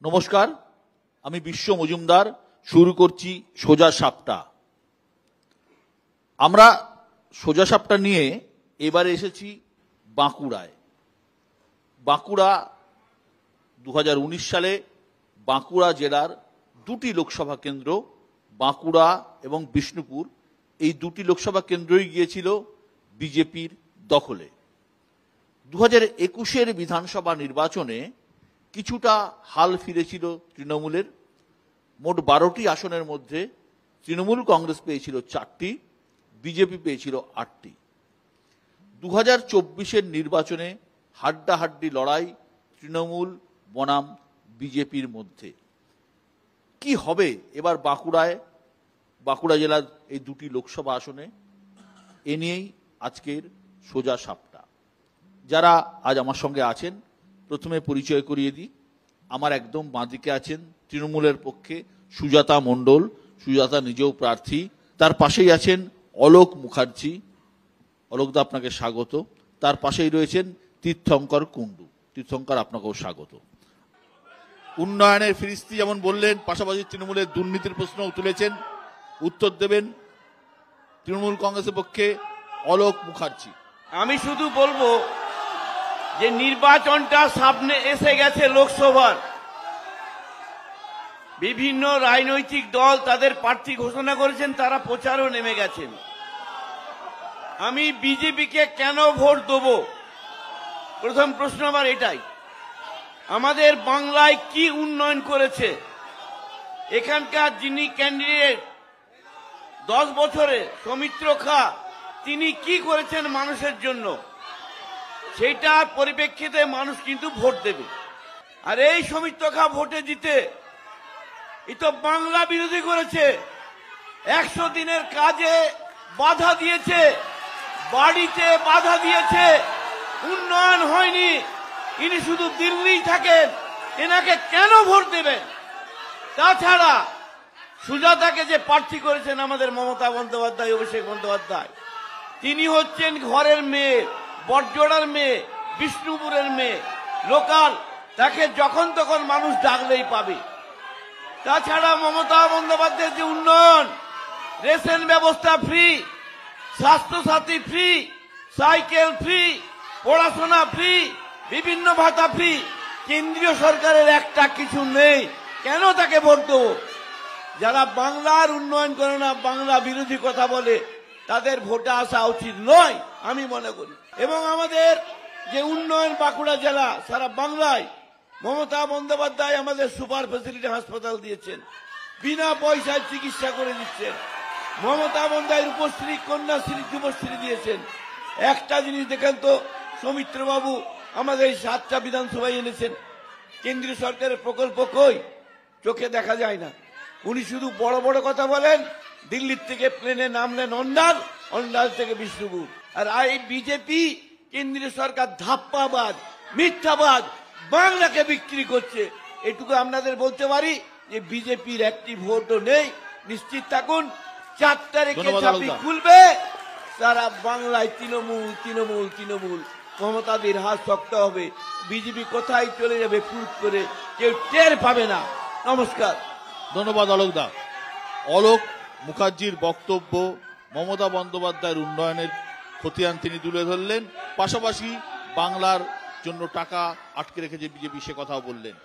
নমস্কার, আমি বিশ্ব মজুমদার। শুরু করছি সোজা সাপটা। আমরা সোজা সাপটা নিয়ে এবারে এসেছি বাঁকুড়ায়। বাঁকুড়া 2019 সালে বাঁকুড়া জেলার দুটি লোকসভা কেন্দ্র, বাঁকুড়া এবং বিষ্ণুপুর, এই দুটি লোকসভা কেন্দ্রই গিয়েছিল বিজেপির দখলে। 2021 বিধানসভা নির্বাচনে কিছুটা হাল ফিরেছিল তৃণমূলের। মোট 12টি আসনের মধ্যে তৃণমূল কংগ্রেস পেয়েছিল 4টি, বিজেপি পেয়েছিল 8টি। 2024 নির্বাচনে হাড্ডাহাড্ডি লড়াই তৃণমূল বনাম বিজেপির মধ্যে। কি হবে এবার বাঁকুড়া জেলার এই দুটি লোকসভা আসনে, এ নিয়েই আজকের সোজা সাপটা। যারা আজ আমার সঙ্গে আছেন, প্রথমে পরিচয় করিয়ে দিই। আমার একদম বাঁদিকে আছেন তৃণমূলের পক্ষে সুজাতা মণ্ডল, সুজাতা নিজেও প্রার্থী। তার পাশেই আছেন অলোক মুখার্জি। অলোকদা, আপনাকে স্বাগত। তার পাশেই রয়েছেন তীর্থঙ্কর কুণ্ডু। তীর্থঙ্কর, আপনাকেও স্বাগত। উন্নয়নের ফিরিস্তি যেমন বললেন, পাশাপাশি তৃণমূলের দুর্নীতির প্রশ্নও তুলেছেন। উত্তর দেবেন তৃণমূল কংগ্রেসের পক্ষে অলোক মুখার্জি। আমি শুধু বলবো যে নির্বাচনটা সামনে এসে গেছে লোকসভার। বিভিন্ন রাজনৈতিক দল তাদের প্রার্থী ঘোষণা করেছেন, তারা প্রচারও নেমে গেছেন। আমি বিজেপিকে কেন ভোট দেব, প্রথম প্রশ্ন আমার এটাই। আমাদের বাংলায় কি উন্নয়ন করেছে? এখানকার যিনি ক্যান্ডিডেট 10 বছরে সৌমিত্র খা, তিনি কি করেছেন মানুষের জন্য, সেইটার পরিপ্রেক্ষিতে মানুষ কিন্তু ভোট দেবে। আর এই সৌমিত্র খা ভোটে জিতে এ তো বাংলা বিরোধী করেছে। 100 দিনের কাজে বাধা দিয়েছে, বাড়িতে বাধা দিয়েছে, উন্নয়ন হয়নি। ইনি শুধু দিল্লি থাকেন, এনাকে কেন ভোট দেবেন? তাছাড়া সুজাতাকে যে প্রার্থী করেছেন আমাদের মমতা বন্দ্যোপাধ্যায়, অভিষেক বন্দ্যোপাধ্যায়, তিনি হচ্ছেন ঘরের মেয়ে, বড়জোড়ার মেয়ে, বিষ্ণুপুরের মেয়ে, লোকাল। তাকে যখন তখন মানুষ ডাকলেই পাবে। তাছাড়া মমতা বন্দ্যোপাধ্যায়ের যে উন্নয়ন, রেশন ব্যবস্থা free, Swasthya Sathi free, cycle free, পড়াশোনা ফ্রি, বিভিন্ন ভাতা ফ্রি, কেন্দ্রীয় সরকারের একটা কিছু নেই। কেন তাকে ভোট দেবো? যারা বাংলার উন্নয়ন করে না, বাংলা বিরোধী কথা বলে, তাদের ভোটে আসা উচিত নয় আমি মনে করি। এবং আমাদের যে উন্নয়ন বাঁকুড়া জেলা, সারা বাংলায় মমতা বন্দ্যোপাধ্যায় আমাদের সুপার ফেসিলিটি হাসপাতাল দিয়েছেন, বিনা পয়সায় চিকিৎসা করে দিচ্ছেন। মমতা বন্দ্যোপাধ্যায় রূপশ্রী, কন্যাশ্রী, যুবশ্রী দিয়েছেন। একটা জিনিস দেখেন তো, সৌমিত্রবাবু আমাদের এই 7টা বিধানসভায় এনেছেন, কেন্দ্রীয় সরকারের প্রকল্প কই? চোখে দেখা যায় না। উনি শুধু বড় বড় কথা বলেন। দিল্লির থেকে প্লেনে নামলেন অন্ডাল, অন্ডাল থেকে বিষ্ণুপুর। আর এই বিজেপি কেন্দ্রীয় সরকার ধাপ্পাবাদ, মিথ্যাবাদ, বাংলাকে বিক্রি করছে। এটুকু আপনাদের বলতে পারি যে বিজেপির একটি ভোটও নেই। নিশ্চিত থাকুন, 4 তারিখে চাবি খুলবে সারা বাংলায় তৃণমূল তৃণমূল তৃণমূল। মমতাদের হাত শক্ত হবে, বিজেপি কোথায় চলে যাবে ফুট করে কেউ টের পাবে না। নমস্কার। ধন্যবাদ অলোকদা। অলোক মুখার্জির বক্তব্য, মমতা বন্দ্যোপাধ্যায়ের উন্নয়নের খতিয়ান তিনি তুলে ধরলেন, পাশাপাশি বাংলার জন্য টাকা আটকে রেখেছে বিজেপি, সে কথাও বললেন।